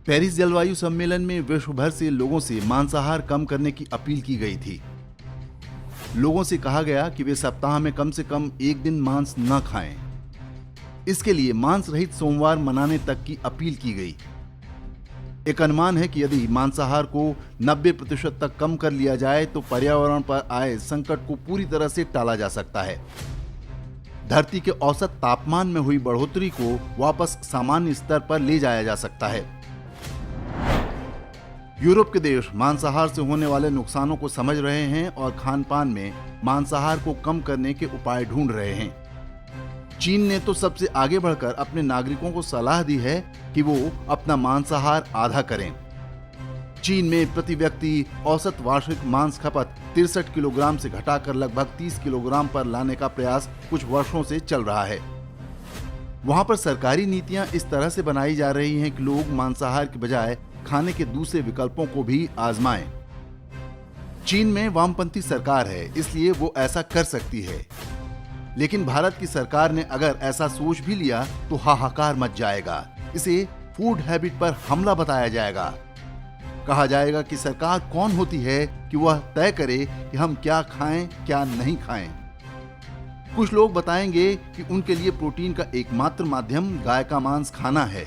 Paris जलवायु सम्मेलन में विश्व भर से लोगों से मांसाहार कम करने की अपील की गई थी। लोगों से कहा गया कि वे सप्ताह में कम से कम एक दिन मांस न खाएं। इसके लिए मांस रहित सोमवार मनाने तक की अपील की गई। एक अनुमान है कि यदि मांसाहार को 90% तक कम कर लिया जाए तो पर्यावरण पर आए संकट को पूरी तरह से टाला जा सकता है। धरती के औसत तापमान में हुई बढ़ोतरी को वापस सामान्य स्तर पर ले जाया जा सकता है। यूरोप के देश मांसाहार से होने वाले नुकसानों को समझ रहे हैं और खान पान में मांसाहार को कम करने के उपाय ढूंढ रहे हैं। चीन ने तो सबसे आगे बढ़कर अपने नागरिकों को सलाह दी है कि वो अपना मांसाहार आधा करें। चीन में प्रति व्यक्ति औसत वार्षिक मांस खपत 63 किलोग्राम से घटाकर लगभग 30 किलोग्राम पर लाने का प्रयास कुछ वर्षों से चल रहा है। वहां पर सरकारी नीतियां इस तरह से बनाई जा रही हैं कि लोग मांसाहार के बजाय खाने के दूसरे विकल्पों को भी आजमाएं। चीन में वामपंथी सरकार है, इसलिए वो ऐसा कर सकती है। लेकिन भारत की सरकार ने अगर ऐसा सोच भी लिया तो हाहाकार मच जाएगा। इसे फूड हैबिट पर हमला बताया जाएगा। कहा जाएगा कि सरकार कौन होती है कि वह तय करे कि हम क्या खाएं क्या नहीं खाएं। कुछ लोग बताएंगे कि उनके लिए प्रोटीन का एकमात्र माध्यम गाय का मांस खाना है।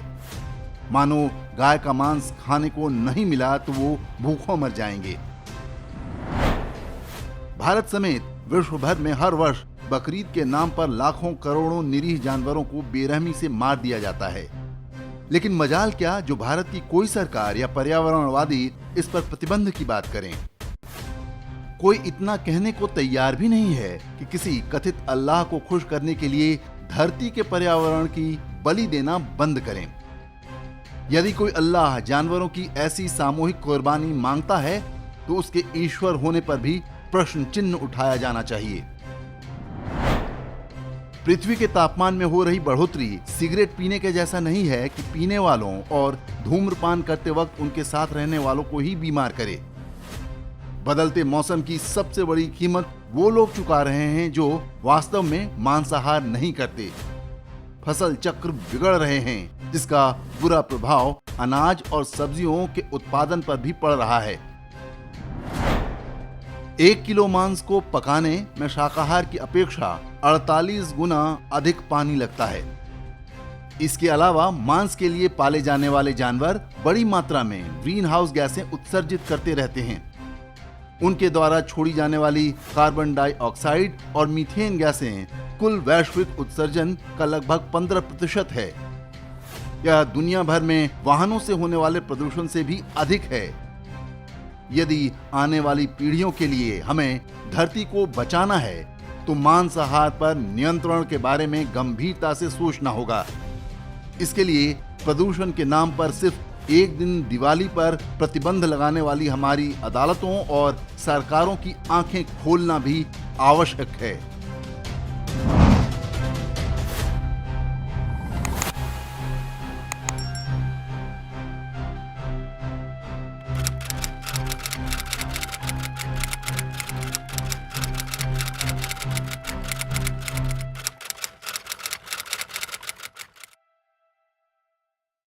मानो गाय का मांस खाने को नहीं मिला तो वो भूखों मर जाएंगे। भारत समेत विश्व भर में हर वर्ष बकरीद के नाम पर लाखों करोड़ों निरीह जानवरों को बेरहमी से मार दिया जाता है। लेकिन मजाल क्या जो भारत की कोई सरकार या पर्यावरणवादी इस पर प्रतिबंध की बात करें। कोई इतना कहने को तैयार भी नहीं है कि किसी कथित अल्लाह को खुश करने के लिए धरती के पर्यावरण की बलि देना बंद करें। यदि कोई अल्लाह जानवरों की ऐसी सामूहिक कुर्बानी मांगता है तो उसके ईश्वर होने पर भी प्रश्न चिन्ह उठाया जाना चाहिए। पृथ्वी के तापमान में हो रही बढ़ोतरी सिगरेट पीने के जैसा नहीं है कि पीने वालों और धूम्रपान करते वक्त उनके साथ रहने वालों को ही बीमार करे। बदलते मौसम की सबसे बड़ी कीमत वो लोग चुका रहे हैं जो वास्तव में मांसाहार नहीं करते। फसल चक्र बिगड़ रहे हैं, जिसका बुरा प्रभाव अनाज और सब्जियों के उत्पादन पर भी पड़ रहा है। 1 किलो मांस को पकाने में शाकाहार की अपेक्षा 48 गुना अधिक पानी लगता है। इसके अलावा मांस के लिए पाले जाने वाले जानवर बड़ी मात्रा में ग्रीन हाउस गैसें उत्सर्जित करते रहते हैं। उनके द्वारा छोड़ी जाने वाली कार्बन डाइऑक्साइड और मीथेन गैसें कुल वैश्विक उत्सर्जन का लगभग 15% है। यह दुनिया भर में वाहनों से होने वाले प्रदूषण से भी अधिक है। यदि आने वाली पीढ़ियों के लिए हमें धरती को बचाना है तो मांसाहार पर नियंत्रण के बारे में गंभीरता से सोचना होगा। इसके लिए प्रदूषण के नाम पर सिर्फ एक दिन दिवाली पर प्रतिबंध लगाने वाली हमारी अदालतों और सरकारों की आंखें खोलना भी आवश्यक है।